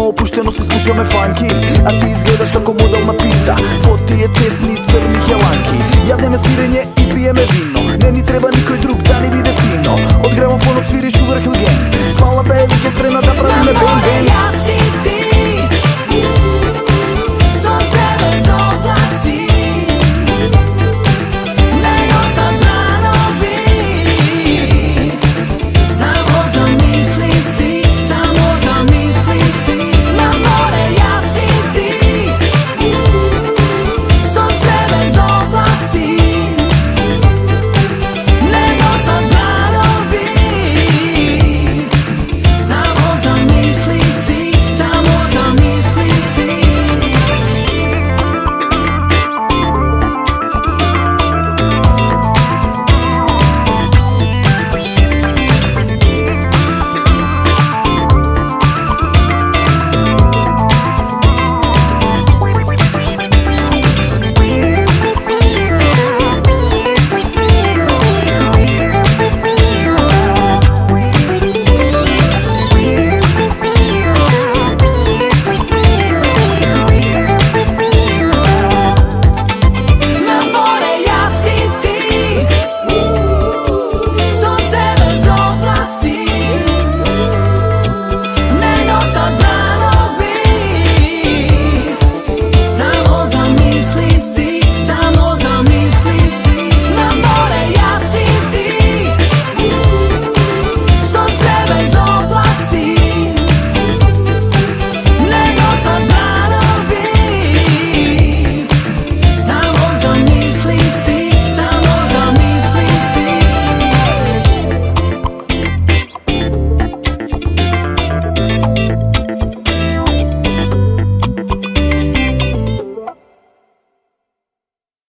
Нема опуштеност и слушаме фанки, а ти изгледаш како модел на писта во тие тесни црни хеланки. Јадеме сирење и пиеме вино, не ни треба никој друг да ни биде фино. Од грамофонот свири Sugar Hill Gang, спалната е веќе спремна